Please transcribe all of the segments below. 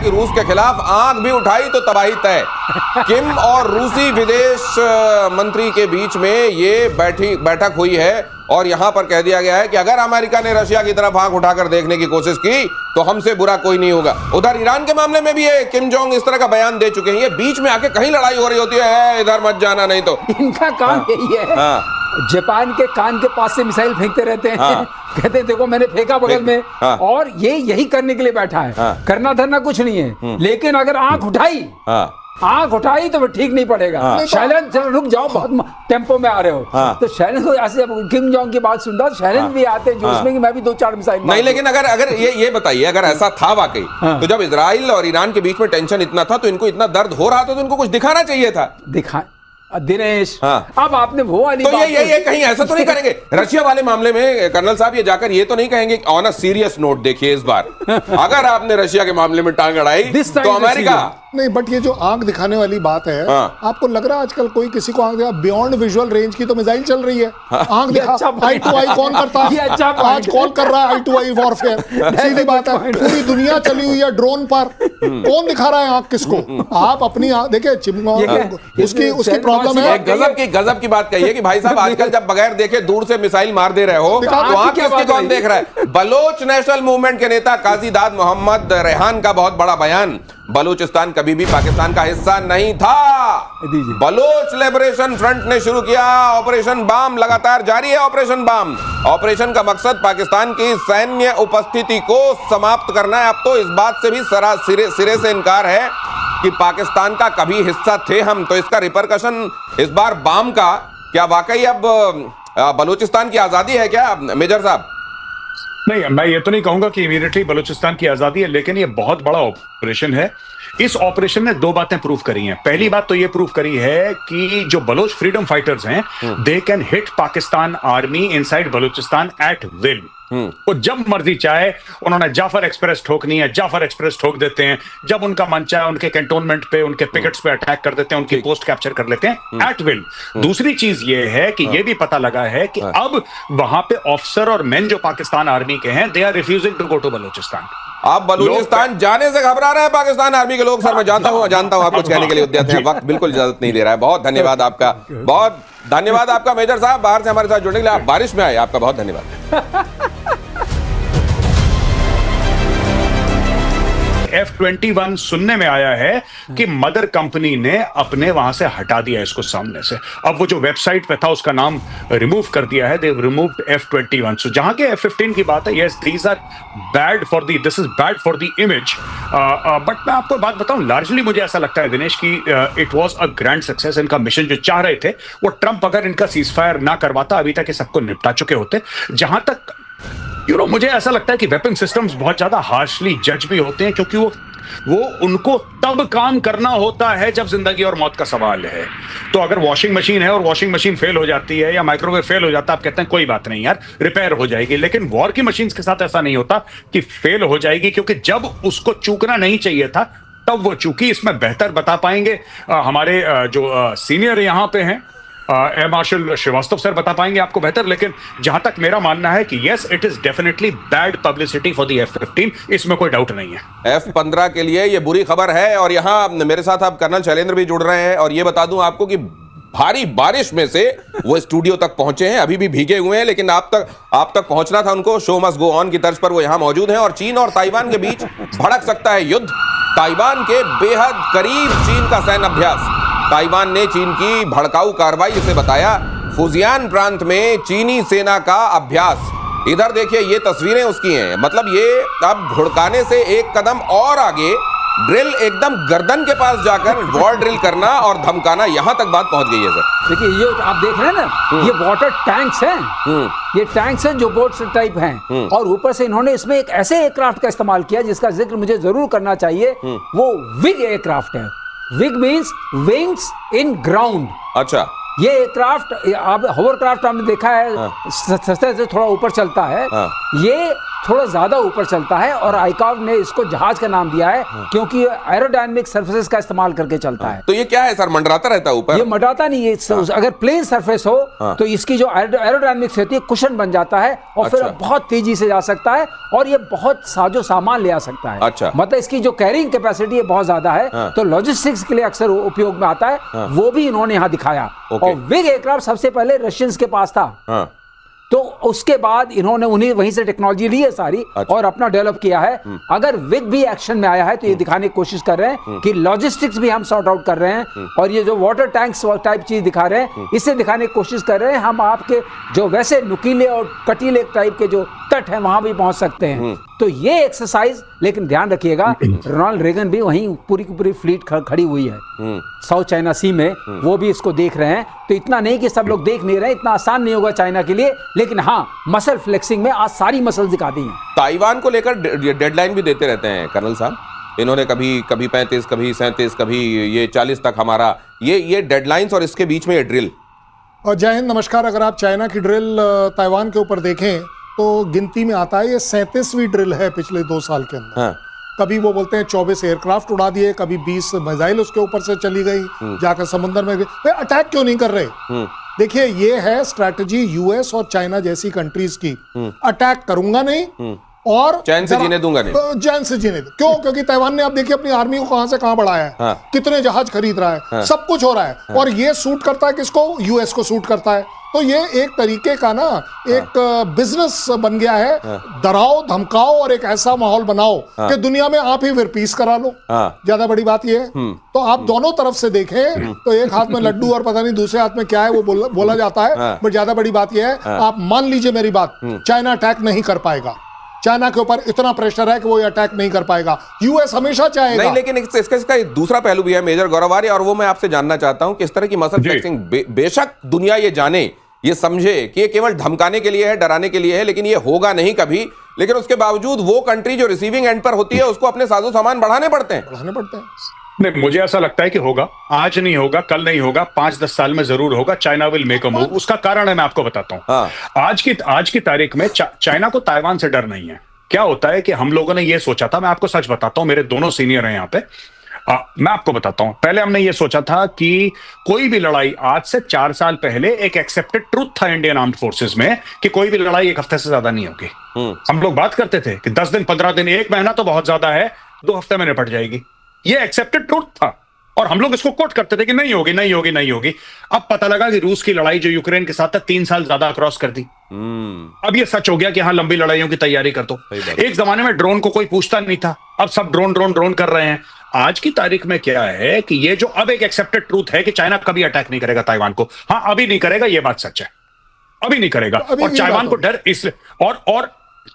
कि रूस के खिलाफ आंख भी उठाई तो तबाही तय। किम और रूसी विदेश मंत्री के बीच में ये बैठक हुई है और यहां पर कह दिया गया है कि अगर अमेरिका ने रशिया की तरफ आंख उठाकर देखने की कोशिश की तो हमसे बुरा कोई नहीं होगा। उधर ईरान के मामले में भी ये किम जोंग इस तरह का बयान दे चुके हैं। ये बीच में आके कहीं लड़ाई हो रही होती है, इधर मत जाना नहीं तो। इनका काम यही है। जापान के कान के पास से मिसाइल फेंकते रहते हैं। कहते हैं देखो मैंने फेंका बगल में। और ये यही करने के लिए बैठा है। करना धरना कुछ नहीं है, लेकिन अगर आंख उठाई तो ठीक नहीं पड़ेगा। शैलेंद्र रुक जाओ, बहुत टेम्पो में आ रहे हो। तो शैलेंद्र को ऐसे किम जोंग की बात सुनता शैलेंद्र भी आते हैं जोश में कि मैं भी 2-4 मिसाइल नहीं। लेकिन अगर ये बताइए, अगर ऐसा था वाकई तो जब इजराइल और ईरान के बीच में टेंशन इतना था तो इनको इतना दर्द हो रहा था तो इनको कुछ दिखाना चाहिए था। दिनेश, अब आपने वो वाली तो ये कहीं ऐसा तो नहीं करेंगे रशिया वाले मामले में कर्नल साहब, ये जाकर ये तो नहीं कहेंगे ऑन अ सीरियस नोट देखिए इस बार अगर आपने रशिया के मामले में टांग अड़ाई तो अमेरिका नहीं। बट ये जो आंख दिखाने वाली बात है, आपको लग रहा है आजकल कोई किसी को आंख दिखा बियॉन्ड विजुअल रेंज की तो मिसाइल चल रही है। आंख दिखा, आई टू आई कौन करता है आज? कौन कर रहा है आई टू आई वॉरफेयर? सीधी बात है, पूरी दुनिया चली हुई है ड्रोन पर, कौन दिखा रहा है आंख किसको? आप अपनी आंख देखिए, उसकी प्रॉब्लम है। गजब की बात कही है कि भाई साहब आजकल जब बगैर देखे दूर से मिसाइल मार दे रहे हो तो आंख किसकी कौन देख रहा है? बलोच नेशनल मूवमेंट के नेता काजी दाद मोहम्मद रेहान का बहुत बड़ा बयान। बलूचिस्तान कभी भी पाकिस्तान का हिस्सा नहीं था। बलोच लिबरेशन फ्रंट ने शुरू किया ऑपरेशन बाम, लगातार जारी है ऑपरेशन बाम। ऑपरेशन का मकसद पाकिस्तान की सैन्य उपस्थिति को समाप्त करना है। अब तो इस बात से भी सिरे से इनकार है कि पाकिस्तान का कभी हिस्सा थे हम। तो इसका रिपरकशन इस बार बाम का क्या वाकई अब बलूचिस्तान की आजादी है क्या मेजर साहब? नहीं, मैं ये तो नहीं कहूंगा कि इमीडिएटली बलूचिस्तान की आजादी है, लेकिन ये बहुत बड़ा ऑपरेशन है। इस ऑपरेशन ने 2 बातें प्रूव करी हैं। पहली बात तो ये प्रूव करी है कि जो बलोच फ्रीडम फाइटर्स हैं they can hit Pakistan army inside Balochistan at will. वो जब मर्जी चाहे उन्होंने जाफर एक्सप्रेस ठोकनी है, जाफर एक्सप्रेस ठोक देते हैं। जब उनका मन चाहे उनके कैंटोनमेंट पे, उनके पिकेट्स पे अटैक कर देते हैं, उनकी पोस्ट कैप्चर कर लेते हैं एट विल। दूसरी चीज ये है कि ये भी पता लगा है कि अब वहां पे ऑफिसर और मेन जो पाकिस्तान आर्मी के हैं they are refusing to go to Balochistan. आप बलूचिस्तान जाने से घबरा रहे हैं पाकिस्तान आर्मी के लोग? सर मैं जानता हूं आप कुछ कहने के लिए उद्यत हैं, वक्त बिल्कुल इजाजत नहीं दे रहा है। बहुत धन्यवाद आपका, बहुत धन्यवाद आपका मेजर साहब बाहर से हमारे साथ जुड़ने के लिए। आप बारिश में आए, आपका बहुत धन्यवाद। F-21 सुनने में आया है कि मदर कंपनी ने अपने वहां से हटा दिया इसको सामने से। अब वो जो वेबसाइट पे था उसका नाम रिमूव कर दिया है। They've removed F-21। सो जहां के F-15 की बात है, yes, these are bad for the, this is bad for the image। But मैं आपको बात बताऊं, लार्जली मुझे ऐसा लगता है दिनेश की it was a grand success. इनका मिशन जो चाह रहे थे वो ट्रंप अगर इनका सीजफायर ना करवाता अभी तक ये सबको निपटा चुके होते। जहां तक मुझे ऐसा लगता है कि वेपन सिस्टम्स बहुत ज्यादा हार्शली जज भी होते हैं, क्योंकि वो उनको तब काम करना होता है जब जिंदगी और मौत का सवाल है। तो अगर वॉशिंग मशीन है और वॉशिंग मशीन फेल हो जाती है या माइक्रोवेव फेल हो जाता है, आप कहते हैं कोई बात नहीं यार, रिपेयर हो जाएगी। लेकिन वॉर की मशीन्स के साथ ऐसा नहीं होता कि फेल हो जाएगी, क्योंकि जब उसको चूकना नहीं चाहिए था तब वो चूकी। इसमें बेहतर बता पाएंगे हमारे जो सीनियर यहाँ पे हैं, एयर मार्शल श्रीवास्तव सर बता पाएंगे आपको बेहतर। लेकिन जहां तक मेरा मानना है कि yes, it is definitely bad publicity for the F-15, इसमें कोई डाउट नहीं है। F-15 के लिए ये बुरी खबर है। और यहां मेरे साथ अब कर्नल शैलेंद्र भी जुड़ रहे हैं। और ये बता दूं आपको कि भारी बारिश में से वो स्टूडियो तक पहुंचे हैं, अभी भी भीगे हुए हैं, लेकिन आप तक पहुंचना था उनको। शो मस्ट गो ऑन की तर्ज पर वो यहां मौजूद हैं। और चीन और ताइवान के बीच भड़क सकता है युद्ध। ताइवान के बेहद करीब चीन का सैन्य अभ्यास। ताइवान ने चीन की भड़काऊ कार्रवाई इसे बताया फुजियान प्रांत में चीनी सेना का अभ्यास। इधर देखिए ये तस्वीरें उसकी हैं। मतलब ये अब घुड़काने से एक कदम और आगे, ड्रिल एकदम गर्दन के पास जाकर वॉर ड्रिल करना और धमकाना, यहां तक बात पहुंच गई है सर। देखिए ये आप देख रहे हैं ना, ये वाटर टैंक्स हैं। ये टैंक्स हैं जो बोट टाइप हैं। और ऊपर से इन्होंने इसमें एक ऐसे एयरक्राफ्ट का इस्तेमाल किया जिसका जिक्र मुझे जरूर करना चाहिए। वो विग एयरक्राफ्ट है। विग मींस विंग्स इन ग्राउंड। अच्छा, ये एयरक्राफ्ट, आप होवरक्राफ्ट आपने देखा है, सतह से थोड़ा ऊपर चलता है। ये थोड़ा ज्यादा ऊपर चलता है और आईकॉव ने इसको जहाज का नाम दिया है क्योंकि एरोडायनेमिक सरफेसेस का इस्तेमाल करके चलता है। तो ये क्या है सर, मंडराता रहता है ऊपर? ये मंडराता नहीं है, अगर प्लेन सरफेस हो तो इसकी जो एरोडायनेमिक्स होती है कुशन बन जाता है और फिर बहुत तेजी से जा सकता है और ये बहुत साजो सामान ले आ सकता है। अच्छा। मतलब इसकी जो कैरिंग कैपेसिटी है बहुत ज्यादा है, तो लॉजिस्टिक्स के लिए अक्सर उपयोग में आता है, वो भी इन्होंने यहाँ दिखाया। और विग एयरक्राफ्ट सबसे पहले रशियंस के पास था, तो उसके बाद इन्होंने उन्हीं वहीं से टेक्नोलॉजी ली है सारी और अपना डेवलप किया है। अगर विग भी एक्शन में आया है तो ये दिखाने की कोशिश कर रहे हैं कि लॉजिस्टिक्स भी हम सॉर्ट आउट कर रहे हैं और ये जो वाटर टैंक्स टाइप चीज दिखा रहे हैं इससे दिखाने की कोशिश कर रहे हैं हम आपके जो वैसे नुकीले और कटीले टाइप के जो तट हैं वहां भी पहुंच सकते हैं। तो ये एक्सरसाइज, लेकिन ध्यान रखिएगा रोनाल्ड रेगन भी वहीं पूरी की पूरी फ्लीट खड़ी हुई है साउथ चाइना सी में, वो भी इसको देख रहे हैं। तो इतना नहीं कि सब लोग देख नहीं रहे, इतना आसान नहीं होगा चाइना के लिए, लेकिन हाँ मसल फ्लेक्सिंग में आज सारी मसल दिखा दी हैं। ताइवान को लेकर डेडलाइन भी देते रहते हैं कर्नल साहब, इन्होंने कभी 35, कभी 37, कभी ये 40 तक हमारा ये डेडलाइंस और इसके बीच में ये ड्रिल। और जय हिंद, नमस्कार। अगर आप चाइना की ड्रिल ताइवान के ऊपर देखें तो गिनती में आता है ये 37वीं ड्रिल है पिछले 2 साल के अंदर। कभी वो बोलते हैं 24 एयरक्राफ्ट उड़ा दिए, कभी 20 मिसाइल उसके ऊपर से चली गई, जाकर समुद्र में गई। अटैक क्यों नहीं कर रहे? देखिए ये है स्ट्रैटेजी यूएस और चाइना जैसी कंट्रीज की, अटैक करूंगा नहीं और चैन से जीने दूंगा नहीं, चैन से जीने। क्यों? क्योंकि ताइवान ने आप देखिए अपनी आर्मी को कहां से कहां बढ़ाया है, कितने जहाज खरीद रहा है, सब कुछ हो रहा है और ये सूट करता है किसको? यूएस को सूट करता है। तो ये एक तरीके का ना एक बिजनेस बन गया है, डराओ धमकाओ और एक ऐसा माहौल बनाओ कि दुनिया में आप ही फिर पीस करा लो। ज्यादा बड़ी बात ये है। तो आप दोनों तरफ से देखें तो एक हाथ में लड्डू और पता नहीं दूसरे हाथ में क्या है वो बोला जाता है। बट ज्यादा बड़ी बात यह है, आप मान लीजिए मेरी बात, चाइना अटैक नहीं कर पाएगा। चाइना के ऊपर इतना प्रेशर है कि वो अटैक नहीं कर पाएगा। यूएस हमेशा चाहेगा। नहीं, लेकिन इसका एक दूसरा पहलू भी है मेजर गौरव आर्य, और वो मैं आपसे जानना चाहता हूं कि इस तरह की मसल फ्लेक्सिंग बेशक दुनिया ये जाने, ये समझे कि ये केवल धमकाने के लिए है, डराने के लिए है, लेकिन ये होगा नहीं कभी। लेकिन उसके बावजूद वो कंट्री जो रिसीविंग एंड पर होती है उसको अपने साजो सामान बढ़ाने पड़ते हैं। नहीं, मुझे ऐसा लगता है कि होगा, आज नहीं होगा, कल नहीं होगा, 5-10 साल में जरूर होगा। China will make a move. उसका कारण है, मैं आपको बताता हूं। आज की तारीख में चाइना को ताइवान से डर नहीं है। क्या होता है कि हम लोगों ने ये सोचा था, मैं आपको सच बताता हूं, मेरे दोनों सीनियर हैं यहाँ पे, मैं आपको बताता हूं, पहले हमने ये सोचा था कि कोई भी लड़ाई, आज से 4 साल पहले एक एक्सेप्टेड ट्रूथ था इंडियन आर्म्ड फोर्सेस में कि कोई भी लड़ाई 1 हफ्ते से ज्यादा नहीं होगी। हम लोग बात करते थे कि 10 दिन, 15 दिन, 1 महीना तो बहुत ज्यादा है, 2 हफ्ते में निपट जाएगी। ये एक्सेप्टेड ट्रूथ था और हम लोग इसको कोट करते थे कि नहीं होगी, नहीं होगी, नहीं होगी। अब पता लगा कि रूस की लड़ाई जो यूक्रेन के साथ था 3 साल ज्यादा क्रॉस कर दी। अब ये सच हो गया कि हाँ, लंबी लड़ाइयों की तैयारी कर दो। एक जमाने में ड्रोन को कोई पूछता नहीं था, अब सब ड्रोन कर रहे हैं। आज की तारीख में क्या है कि ये जो अब एक एक्सेप्टेड ट्रूथ है कि चाइना कभी अटैक नहीं करेगा ताइवान को। हाँ, अभी नहीं करेगा, ये बात सच है, अभी नहीं करेगा। और ताइवान को डर इसलिए, और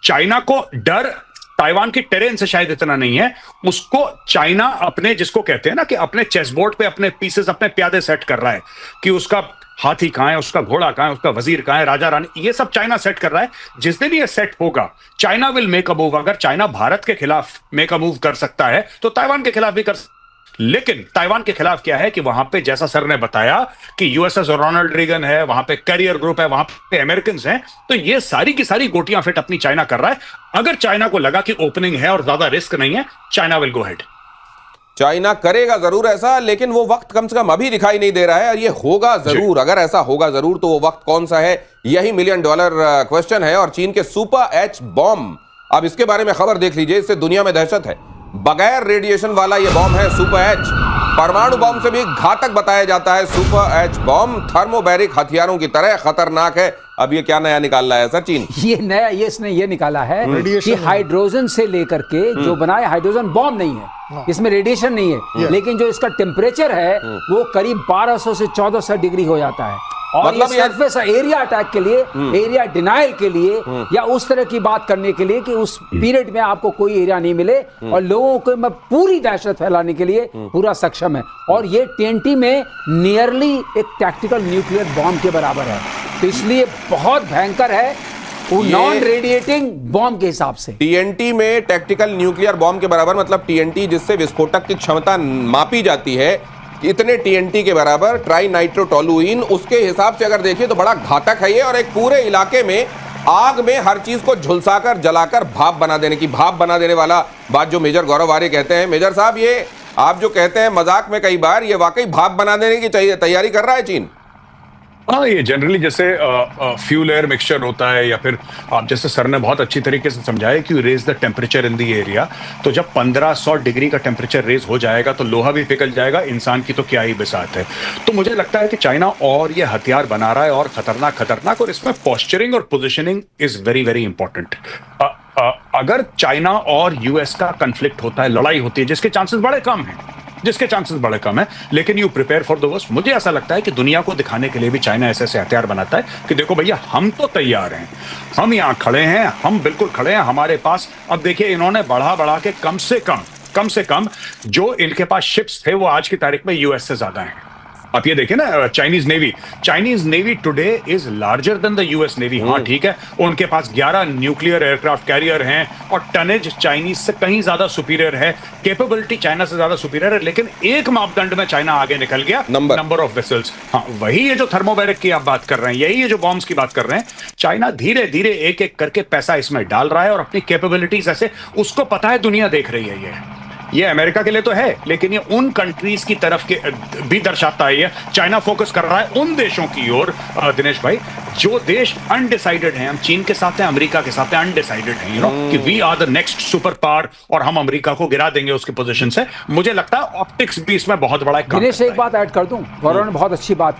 चाइना को डर ताइवान की टेरेन से शायद इतना नहीं है, उसको चाइना अपने, जिसको कहते हैं ना कि अपने चेसबोर्ड पे अपने पीसेस, अपने प्यादे सेट कर रहा है कि उसका हाथी कहां है, उसका घोड़ा कहां है, उसका वजीर कहां है, राजा रानी, ये सब चाइना सेट कर रहा है। जिस दिन ये सेट होगा, China will make a move. अगर चाइना भारत के खिलाफ मेक अ मूव कर सकता है तो ताइवान के खिलाफ भी कर सकता है। लेकिन ताइवान के खिलाफ क्या है कि वहां पे, जैसा सर ने बताया कि यूएसएस रोनाल्ड रीगन है, वहां पे कैरियर ग्रुप है, वहां पे अमेरिकन हैं, तो ये सारी की सारी गोटियां फिट अपनी चाइना कर रहा है। अगर चाइना को लगा कि ओपनिंग है और ज्यादा रिस्क नहीं है, China will go head. China करेगा जरूर ऐसा, लेकिन वो वक्त कम से कम अभी दिखाई नहीं दे रहा है, और ये होगा जरूर। अगर ऐसा होगा जरूर तो वो वक्त कौन सा है, यही $1 मिलियन क्वेश्चन है। और चीन के सुपर एच बॉम्ब, अब इसके बारे में खबर देख लीजिए, इससे दुनिया में दहशत है। बगैर रेडिएशन वाला ये बॉम्ब है सुपर एच, परमाणु बॉम्ब से भी घातक बताया जाता है। सुपर एच बॉम्ब थर्मोबैरिक हथियारों की तरह खतरनाक है। अब ये क्या नया निकाल रहा है सर चीन? ये नया, ये इसने ये निकाला है कि हाइड्रोजन से लेकर के जो बनाया, हाइड्रोजन बॉम्ब नहीं है, इसमें रेडिएशन नहीं है, लेकिन जो इसका टेम्परेचर है वो करीब 1200 से 1400 डिग्री हो जाता है। और मतलब ये सरफेस एरिया अटैक के लिए, एरिया डिनाइल के लिए, या उस तरह की बात करने के लिए कि उस पीरियड में आपको कोई एरिया नहीं मिले और लोगों को में पूरी दहशत फैलाने के लिए पूरा सक्षम है। और ये TNT में नियरली एक टैक्टिकल न्यूक्लियर बॉम्ब के बराबर है, तो इसलिए बहुत भयंकर है वो नॉन रेडिएटिंग बॉम्ब के हिसाब से। TNT में टैक्टिकल न्यूक्लियर बॉम्ब के बराबर, मतलब TNT जिससे विस्फोटक की क्षमता मापी जाती है, इतने TNT के बराबर ट्राई नाइट्रोटोलुइन, उसके हिसाब से अगर देखिए तो बड़ा घातक है ये। और एक पूरे इलाके में आग में हर चीज को झुलसाकर जलाकर भाप बना देने की, भाप बना देने वाला बात जो मेजर गौरव आर्य कहते हैं। मेजर साहब, ये आप जो कहते हैं मजाक में कई बार, ये वाकई भाप बना देने की तैयारी कर रहा है चीन? हाँ, ये जनरली जैसे फ्यूल एयर मिक्सचर होता है, या फिर आप जैसे सर ने बहुत अच्छी तरीके से समझाया कि raise the temperature in the area. तो जब 1500 डिग्री का टेम्परेचर रेज हो जाएगा तो लोहा भी पिघल जाएगा, इंसान की तो क्या ही बिसात है। तो मुझे लगता है कि चाइना और ये हथियार बना रहा है, और खतरनाक, और इसमें पोस्चरिंग और positioning is very very important. अगर चाइना और यूएस का कंफ्लिक्ट होता है, लड़ाई होती है, जिसके चांसेस बड़े कम है, लेकिन you prepare for the worst. मुझे ऐसा लगता है कि दुनिया को दिखाने के लिए भी चाइना ऐसे ऐसे हथियार बनाता है कि देखो भैया, हम तो तैयार हैं, हम यहां खड़े हैं, हम बिल्कुल खड़े हैं हमारे पास। अब देखिए, इन्होंने बढ़ा के कम से कम जो इनके पास शिप्स थे वो आज की तारीख में यूएस से ज्यादा हैं। आप ये देखिए ना, Chinese navy today is larger than the US navy. हाँ ठीक है, उनके पास 11 न्यूक्लियर एयरक्राफ्ट कैरियर हैं, और टनेज चाइनीज से कहीं ज्यादा सुपीरियर है, कैपेबिलिटी चाइना से ज्यादा सुपीरियर है। लेकिन एक मापदंड में चाइना आगे निकल गया, नंबर ऑफ वेसल्स। हाँ, वही ये जो थर्मोबैरिक की आप बात कर रहे हैं, यही ये जो बॉम्ब्स की बात कर रहे हैं, चाइना धीरे धीरे एक एक करके पैसा इसमें डाल रहा है, और अपनी कैपेबिलिटीज ऐसे, उसको पता है दुनिया देख रही है। ये अमेरिका के लिए तो है, लेकिन ये उन कंट्रीज की तरफ के भी दर्शाता है। चाइना फोकस कर रहा है उन देशों की ओर, दिनेश भाई, जो देश अनडिसाइडेड हैं। हम चीन के साथ हैं, अमेरिका के साथ हैं, अनडिसाइडेड हैं, कि we are the next super power, और हम अमेरिका को गिरा देंगे उसकी पोजीशन से। मुझे लगता है ऑप्टिक्स भी इसमें बहुत बड़ा काम दिनेश, एक बात ऐड कर दूं, गौरव ने बहुत अच्छी बात